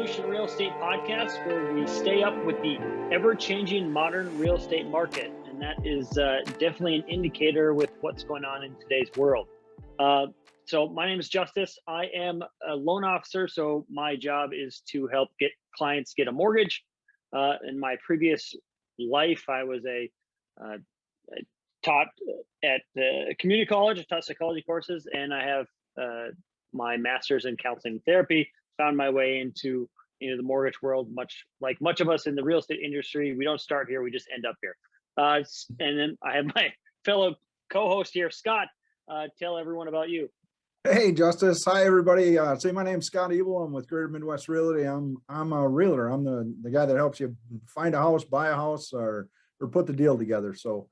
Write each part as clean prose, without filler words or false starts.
Evolution Real Estate Podcast, where we stay up with the ever-changing modern real estate market. And that is definitely an indicator with what's going on in today's world. So my name is Justice. I am a loan officer, so my job is to help get clients get a mortgage. In my previous life, I was taught at the community college. I taught psychology courses, and I have my master's in counseling and therapy. Found my way into the mortgage world, much of us in the real estate industry. We don't start here, we just end up here. And then I have my fellow co-host here, Scott. Tell everyone about you. Hey, Justice. Hi, everybody. Say my name's Scott Ebel. I'm with Greater Midwest Realty. I'm a realtor. I'm the guy that helps you find a house, buy a house, or put the deal together. So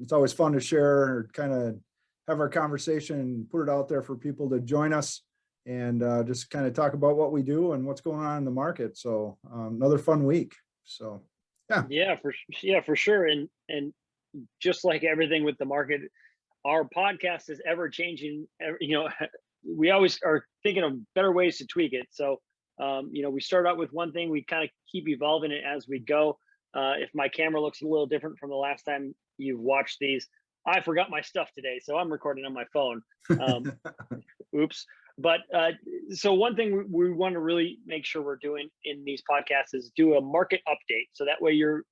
it's always fun to share or kind of have our conversation and put it out there for people to join us and just kind of talk about what we do and what's going on in the market. So another fun week. So yeah, for sure. And just like everything with the market, our podcast is ever changing. We always are thinking of better ways to tweak it. So we start out with one thing, we kind of keep evolving it as we go. If my camera looks a little different from the last time you've watched these, I forgot my stuff today, so I'm recording on my phone. Oops. But so one thing we want to really make sure we're doing in these podcasts is do a market update. So that way you're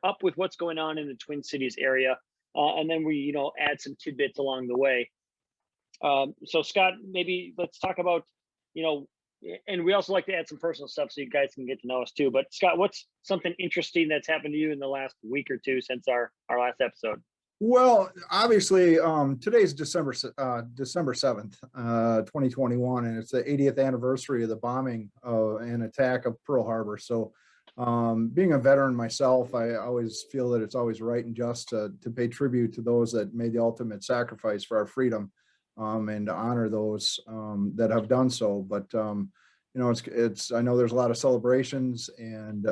up with what's going on in the Twin Cities area. And then we, add some tidbits along the way. So Scott, maybe let's talk about, and we also like to add some personal stuff so you guys can get to know us too. But Scott, what's something interesting that's happened to you in the last week or two since our last episode? Well, obviously, today's December 7th, 2021, and it's the 80th anniversary of the bombing and attack of Pearl Harbor. So being a veteran myself, I always feel that it's always right and just to pay tribute to those that made the ultimate sacrifice for our freedom, and to honor those that have done so. But it's I know there's a lot of celebrations and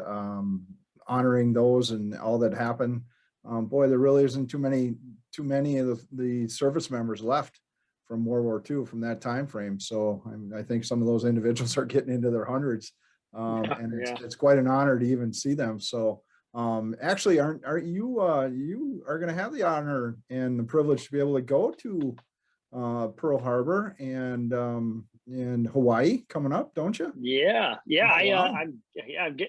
honoring those and all that happened. Boy, there really isn't too many of the service members left from World War II from that time frame. So I think some of those individuals are getting into their hundreds, and it's quite an honor to even see them. So actually, aren't you are going to have the honor and the privilege to be able to go to Pearl Harbor and Hawaii coming up, don't you? Yeah. Wow.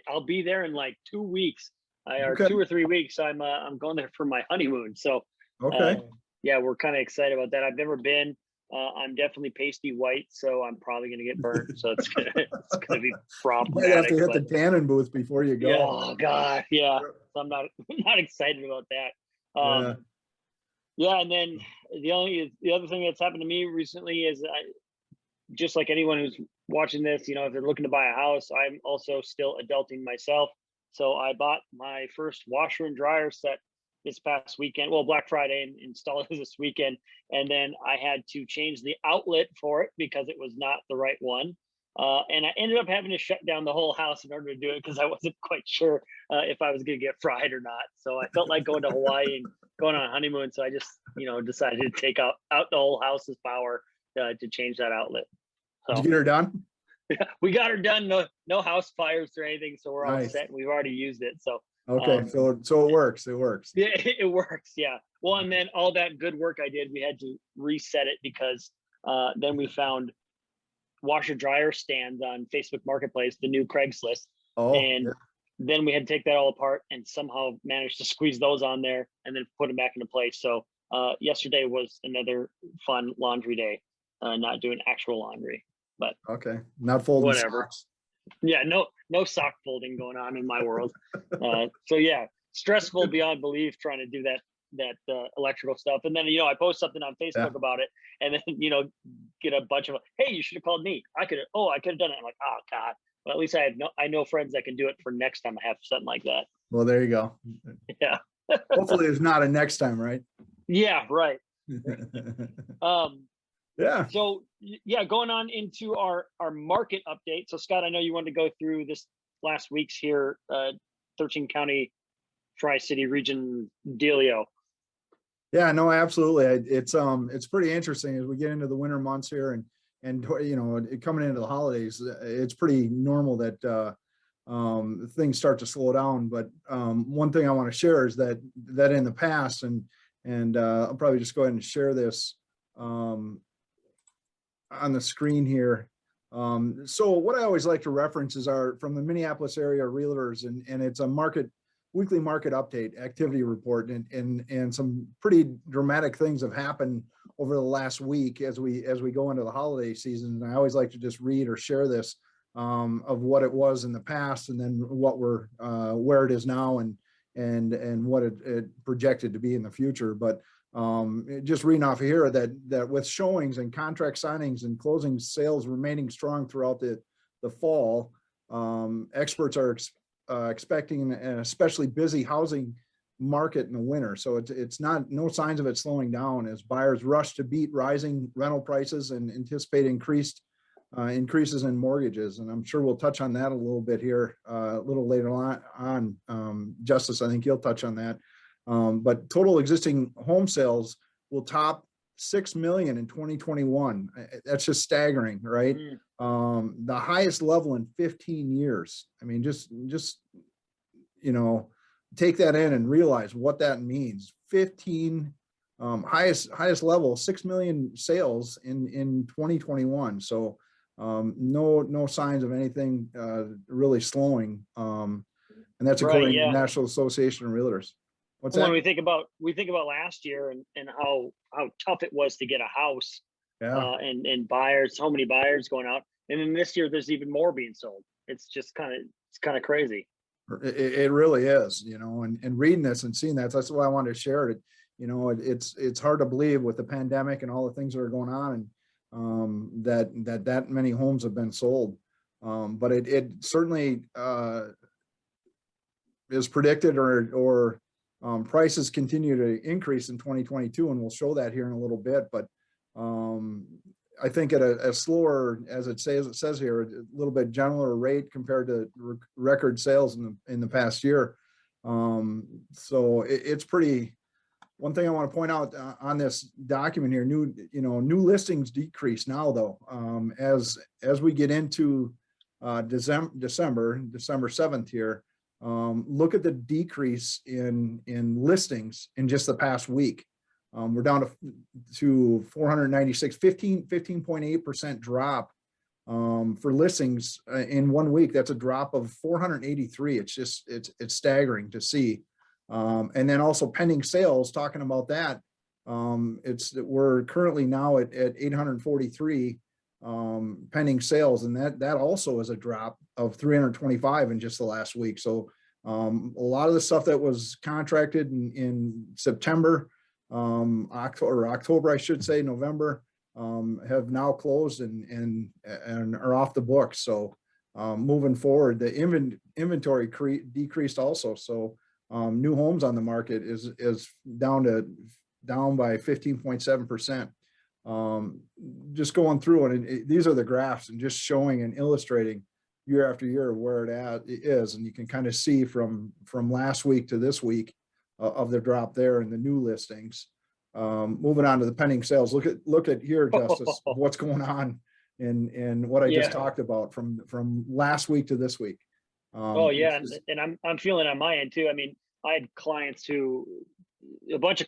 I'll be there in like 2 weeks. Or Okay. 2 or 3 weeks. I'm going there for my honeymoon. So Okay. we're kind of excited about that. I've never been. I'm definitely pasty white, so I'm probably gonna get burnt. So it's gonna be problematic. You have to hit the tanning booth before you go. Yeah, oh God, yeah. So I'm not excited about that. And then the other thing that's happened to me recently is just like anyone who's watching this, if they're looking to buy a house, I'm also still adulting myself. So I bought my first washer and dryer set this past weekend, Black Friday, and installed it this weekend. And then I had to change the outlet for it because it was not the right one. And I ended up having to shut down the whole house in order to do it because I wasn't quite sure if I was going to get fried or not. So I felt like going to Hawaii and going on a honeymoon. So I just, decided to take out the whole house's power to change that outlet. So, did you get her done? We got her done. No house fires or anything, so we're all Nice. set. We've already used it. So okay, so it works. It works. Yeah, it works. Yeah. Well, and then all that good work I did, we had to reset it because then we found washer dryer stands on Facebook Marketplace, the new Craigslist, and then we had to take that all apart and somehow managed to squeeze those on there and then put them back into place. So yesterday was another fun laundry day, not doing actual laundry. But okay, not folding whatever. Socks. Yeah, no sock folding going on in my world. So yeah, stressful beyond belief trying to do that electrical stuff. And then I post something on Facebook about it, and then get a bunch of, hey, you should have called me. I could have done it. I'm like, oh God. Well, at least I know friends that can do it for next time I have something like that. Well, there you go. Yeah. Hopefully there's not a next time, right? Yeah, right. Yeah. So going on into our market update. So Scott, I know you wanted to go through this last week's here, 13 county Tri-City region dealio. Yeah, no, absolutely. It's pretty interesting as we get into the winter months here, and coming into the holidays, it's pretty normal that things start to slow down. But one thing I want to share is that in the past, and I'll probably just go ahead and share this on the screen here. So what I always like to reference is from the Minneapolis area realtors, and it's a weekly market update activity report, and some pretty dramatic things have happened over the last week as we go into the holiday season. And I always like to just read or share this of what it was in the past, and then what where it is now, and what it projected to be in the future. But just reading off of here that with showings and contract signings and closing sales remaining strong throughout the fall, experts are expecting an especially busy housing market in the winter. So it's no signs of it slowing down as buyers rush to beat rising rental prices and anticipate increases in mortgages. And I'm sure we'll touch on that a little bit here a little later on. Justice, I think you'll touch on that. But total existing home sales will top 6 million in 2021. That's just staggering, right? The highest level in 15 years. I mean, just take that in and realize what that means. 15 highest level, 6 million sales in 2021. So no signs of anything really slowing. And that's according to the National Association of Realtors. What's that? When we think about last year and how tough it was to get a house, and buyers, so many buyers going out, and then this year there's even more being sold. It's just kind of crazy. It really is, and reading this and seeing that's why I wanted to share it. It's hard to believe with the pandemic and all the things that are going on, and that many homes have been sold. But it certainly is predicted, or prices continue to increase in 2022, and we'll show that here in a little bit. But I think at a slower, as it says here, a little bit gentler rate compared to record sales in the past year. So it's pretty. One thing I want to point out on this document here, new listings decrease now, though, as we get into December 7th here. Look at the decrease in listings in just the past week. We're down to 496, 15.8% drop for listings in 1 week. That's a drop of 483. It's staggering to see. And then also pending sales, talking about that, we're currently now at 843 pending sales, and that also is a drop of 325 in just the last week. So a lot of the stuff that was contracted in September, October, I should say, November, have now closed and are off the books. So moving forward, the inventory decreased also. So new homes on the market is down by 15.7%. Just going through it, and these are the graphs, and just showing and illustrating year after year where it is, and you can kind of see from last week to this week of the drop there in the new listings. Moving on to the pending sales, look at here, Justice, what's going on and what I just talked about from last week to this week. And I'm feeling on my end too. I mean, I had clients a bunch of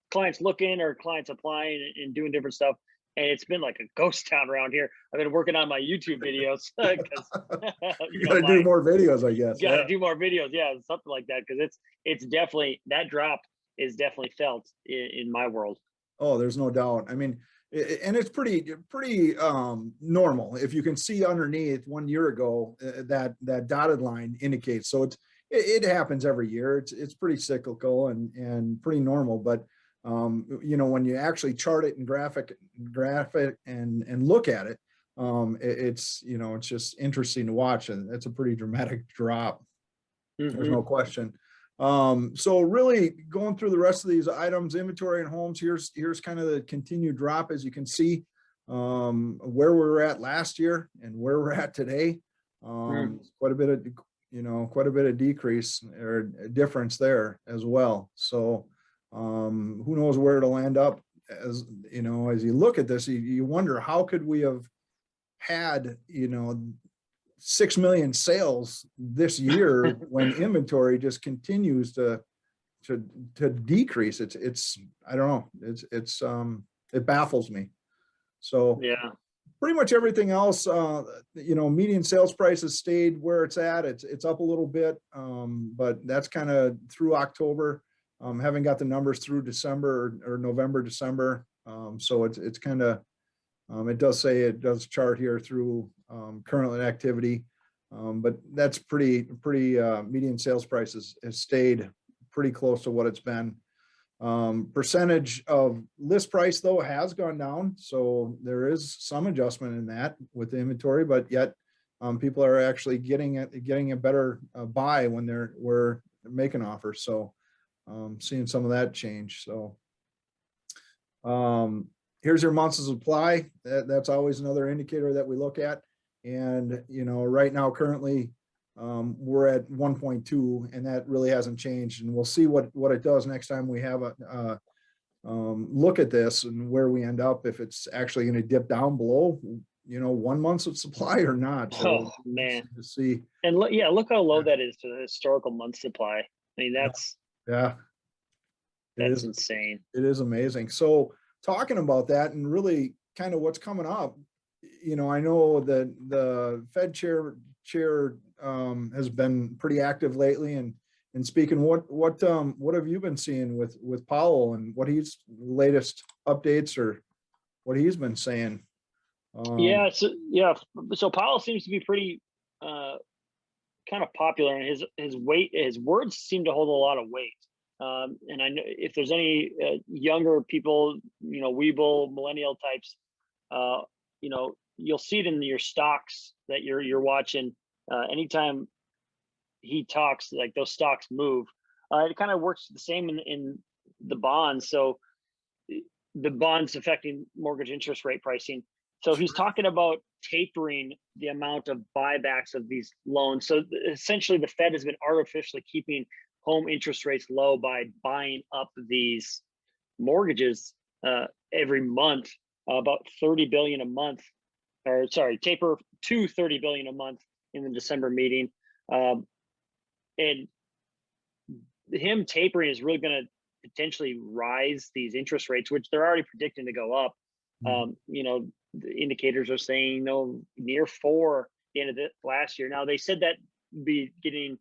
clients looking, or clients applying and doing different stuff, and it's been like a ghost town around here. I've been working on my YouTube videos because you gotta do more videos, I guess. Gotta do more videos, something like that, because it's definitely, that drop is definitely felt in my world. Oh, there's no doubt. I mean, and it's pretty normal. If you can see underneath 1 year ago, that dotted line indicates. So it happens every year. It's pretty cyclical and pretty normal. But when you actually chart it and graph it and look at it, it's just interesting to watch, and it's a pretty dramatic drop. There's no question. So really going through the rest of these items, inventory and homes, here's kind of the continued drop, as you can see, where we were at last year and where we're at today. Quite a bit of decrease or difference there as well. So who knows where it'll end up as you know, as you look at this, you wonder how could we have had, 6 million sales this year when inventory just continues to decrease. It's I don't know. It baffles me. So Yeah. pretty much everything else, median sales price has stayed where it's at. It's up a little bit, but that's kind of through October. Haven't got the numbers through December or November, December. So it's kind of, it does chart here through current activity. But that's pretty median sales prices has stayed pretty close to what it's been. Percentage of list price though has gone down, so there is some adjustment in that with the inventory, but yet people are actually getting a better buy when we're making offers. So seeing some of that change. So here's your months of supply. That's always another indicator that we look at. And right now currently we're at 1.2, and that really hasn't changed. And we'll see what it does next time we have a look at this and where we end up, if it's actually going to dip down below 1 month of supply or not. So Oh man, to see. And look how low that is to the historical month supply. I mean, that's insane. It is amazing. So talking about that and really kind of what's coming up, I know that the Fed chair has been pretty active lately, and speaking, what have you been seeing with Powell and what he's latest updates or what he's been saying? So Powell seems to be pretty kind of popular, and his words seem to hold a lot of weight. And I know if there's any younger people, Weeble millennial types, you'll see it in your stocks that you're watching. Anytime he talks, like those stocks move. It kind of works the same in the bonds. So the bonds affecting mortgage interest rate pricing. So he's talking about tapering the amount of buybacks of these loans. So essentially the Fed has been artificially keeping home interest rates low by buying up these mortgages every month, about 30 billion a month, or sorry, taper to 30 billion a month in the December meeting. And him tapering is really going to potentially rise these interest rates, which they're already predicting to go up. The indicators are saying near 4 at the end of last year. Now they said that beginning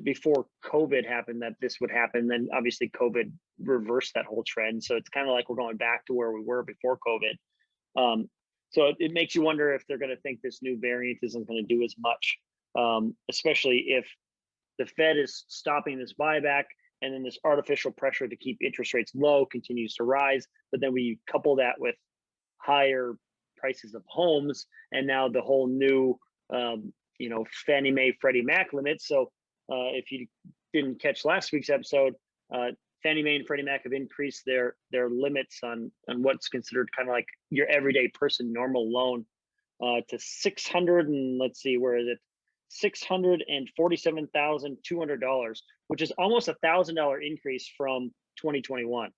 before COVID happened, that this would happen. Then obviously COVID reversed that whole trend. So it's kind of like we're going back to where we were before COVID. So it makes you wonder if they're going to think this new variant isn't going to do as much, especially if the Fed is stopping this buyback, and then this artificial pressure to keep interest rates low continues to rise. But then we couple that with higher prices of homes, and now the whole new, Fannie Mae, Freddie Mac limits. So if you didn't catch last week's episode, Fannie Mae and Freddie Mac have increased their limits on what's considered kind of like your everyday person normal loan to 600 and let's see, where is it? $647,200, which is almost $1,000 increase from 2021.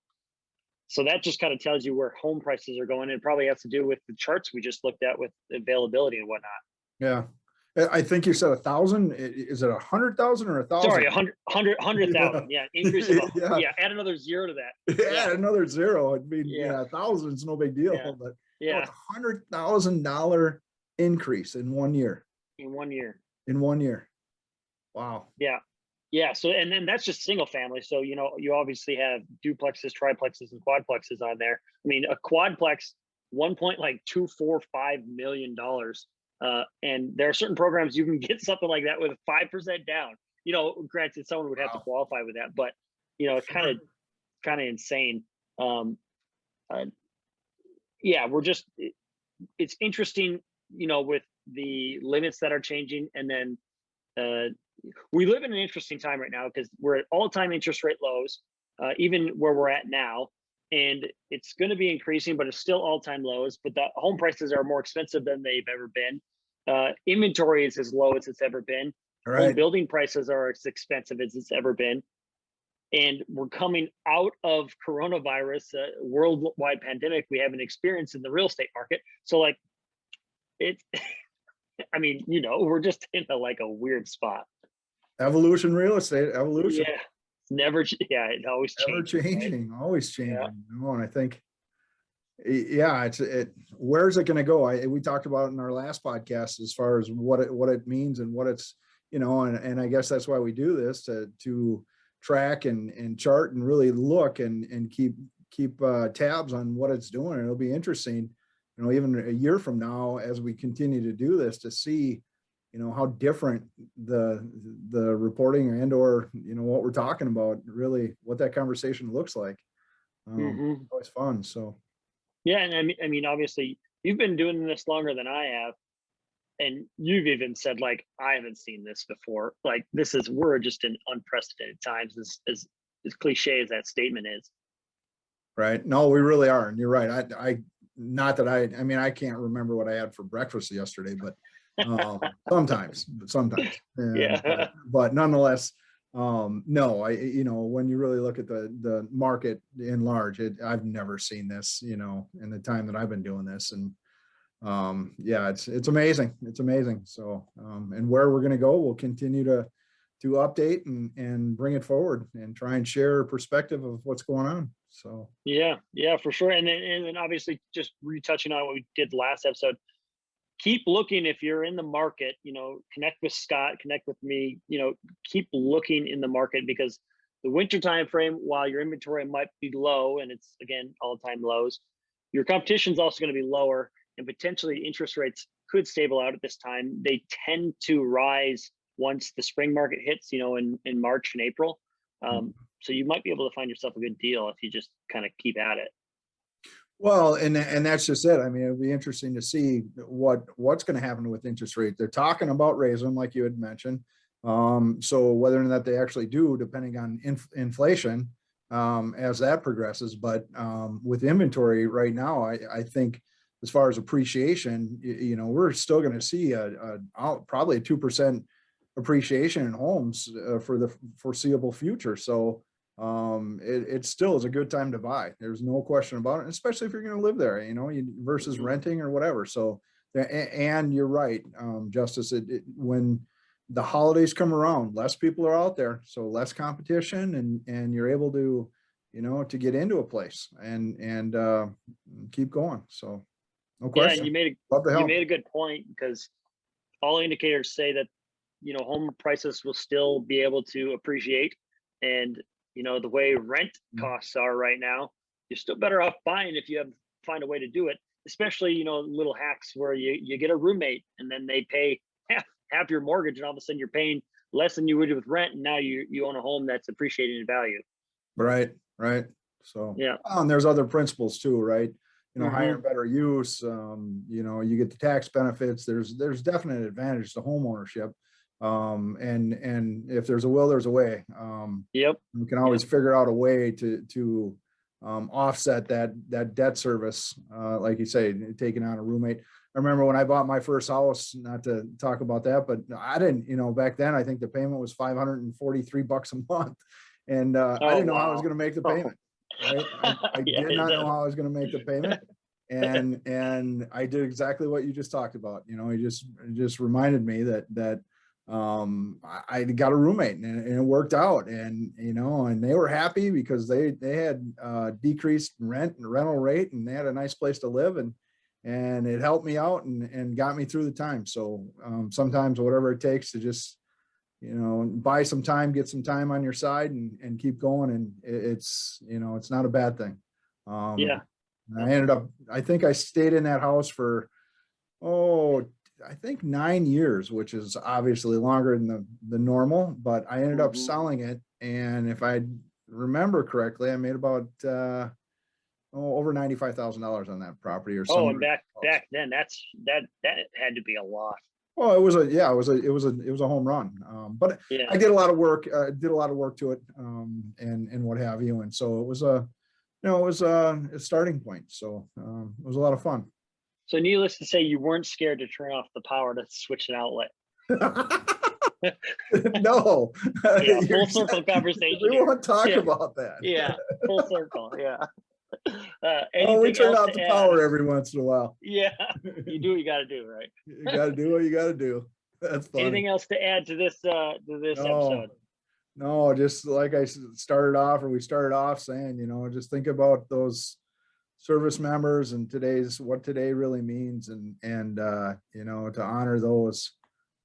So that just kind of tells you where home prices are going. It probably has to do with the charts we just looked at with availability and whatnot. Yeah. I think you said 1,000. Is it 100,000 or 1,000? Sorry, 100,000. Yeah, increase of add another zero to that. Add another zero. I mean, 1,000 is no big deal, but it's $100,000 increase in 1 year. In 1 year. In 1 year. Wow. Yeah. So, and then that's just single family. So, you obviously have duplexes, triplexes, and quadplexes on there. I mean, a quadplex, $1.245 million. And there are certain programs you can get something like that with 5% down. Granted, someone would have to qualify with that, but it's kind of insane. It's interesting, with the limits that are changing, and then we live in an interesting time right now because we're at all-time interest rate lows, even where we're at now, and it's going to be increasing, but it's still all-time lows. But the home prices are more expensive than they've ever been. Inventory is as low as it's ever been. Right. Home building prices are as expensive as it's ever been. and we're coming out of coronavirus, worldwide pandemic we haven't experienced in the real estate market. So like it, I mean, we're just in a weird spot. Evolution, real estate, evolution. Yeah. Yeah, it always Ever changes. Right? changing, always Yeah. changing. And I think, yeah, where's it going to go? We talked about in our last podcast as far as what it means and what it's, and I guess that's why we do this, to track and chart and really look and keep tabs on what it's doing. It'll be interesting, even a year from now, as we continue to do this, to see, how different the reporting or what we're talking about, really what that conversation looks like. Always fun. So yeah, and I mean obviously you've been doing this longer than I have, and you've even said like, I haven't seen this before. Like we're just in unprecedented times, as cliche as that statement is. Right. No, we really are. And you're right. I mean, I can't remember what I had for breakfast yesterday, but sometimes. Yeah. But nonetheless, no, when you really look at the market in large, I've never seen this, in the time that I've been doing this. And yeah, it's amazing. It's amazing. So, and where we're going to go, we'll continue to update and bring it forward and try and share a perspective of what's going on. So yeah, for sure. And then obviously just retouching on what we did last episode, keep looking. If you're in the market, connect with Scott, connect with me, keep looking in the market, because the winter time frame, while your inventory might be low, and it's again all-time lows, your competition is also going to be lower, and potentially interest rates could stable out at this time. They tend to rise once the spring market hits, in March and April. So you might be able to find yourself a good deal if you just kind of keep at it. Well, and that's just it. I mean, it'll be interesting to see what's going to happen with interest rate. They're talking about raising them, like you had mentioned. So whether or not they actually do, depending on inflation, as that progresses. But with inventory right now, I think as far as appreciation, we're still going to see probably a 2% appreciation in homes for the foreseeable future. So it still is a good time to buy. There's no question about it, especially if you're going to live there, versus renting or whatever. So, and you're right, Justice, when the holidays come around, less people are out there, so less competition, and you're able to, to get into a place and keep going. So no question. Yeah, and you made a good point, because all indicators say that, home prices will still be able to appreciate. And the way rent costs are right now, you're still better off buying if you find a way to do it, especially, little hacks where you get a roommate and then they pay half your mortgage, and all of a sudden you're paying less than you would with rent. And now you own a home that's appreciating in value. Right. So, yeah. And there's other principles too, right? Higher and better use, you get the tax benefits. There's definite advantage to home ownership. And if there's a will, there's a way. Yep. You can always figure out a way to offset that debt service, like you say, taking on a roommate. I remember when I bought my first house, not to talk about that, but I didn't, back then, I think the payment was $543 a month. And I didn't know how I was going to make the payment. Right? I did not know how I was going to make the payment. And I did exactly what you just talked about. It just reminded me that I got a roommate, and it worked out, and and they were happy because they had decreased rental rate, and they had a nice place to live, and it helped me out and got me through the time. So sometimes whatever it takes to just buy some time, get some time on your side, and keep going, and it's it's not a bad thing. Yeah. I think I stayed in that house for I think 9 years, which is obviously longer than the normal, but I ended up selling it. And if I remember correctly, I made about over $95,000 on that property or something. Oh, and back then that had to be a lot. Well, it was a home run. But yeah. I did a lot of work, to it, and what have you. And so it was a starting point. So it was a lot of fun. So needless to say, you weren't scared to turn off the power to switch an outlet. No. Yeah, You're full circle conversation We here. won't talk Yeah. about that. Yeah, full circle. Yeah. Oh, we Anything turn else out to the add? power every once in a while. Yeah, you do what you got to do, right? You gotta do what you gotta do. That's funny. Anything else to add to this No, episode? no, just like started off, or we started off saying, just think about those service members and what today really means, and to honor those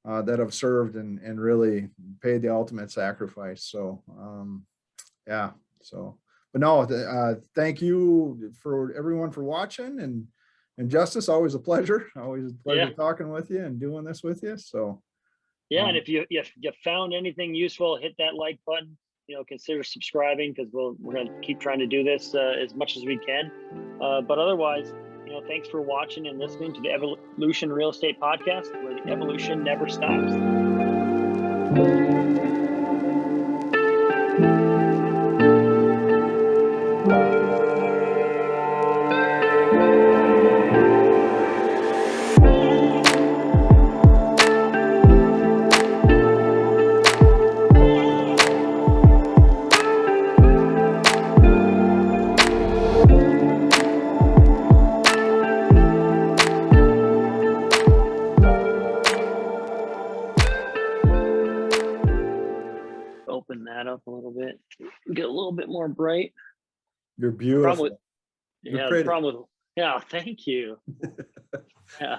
that have served and really paid the ultimate sacrifice. So yeah, so but no, thank you for everyone for watching, and Justice, always a pleasure. Always a pleasure Yeah. talking with you and doing this with you. So Yeah, and if you found anything useful, hit that like button. Consider subscribing, because we're gonna keep trying to do this as much as we can. But otherwise, thanks for watching and listening to the Evolution Real Estate Podcast, where the evolution never stops. Open that up a little bit, get a little bit more bright. you're beautiful. You're Yeah, pretty. the problem with, yeah, thank you. Yeah.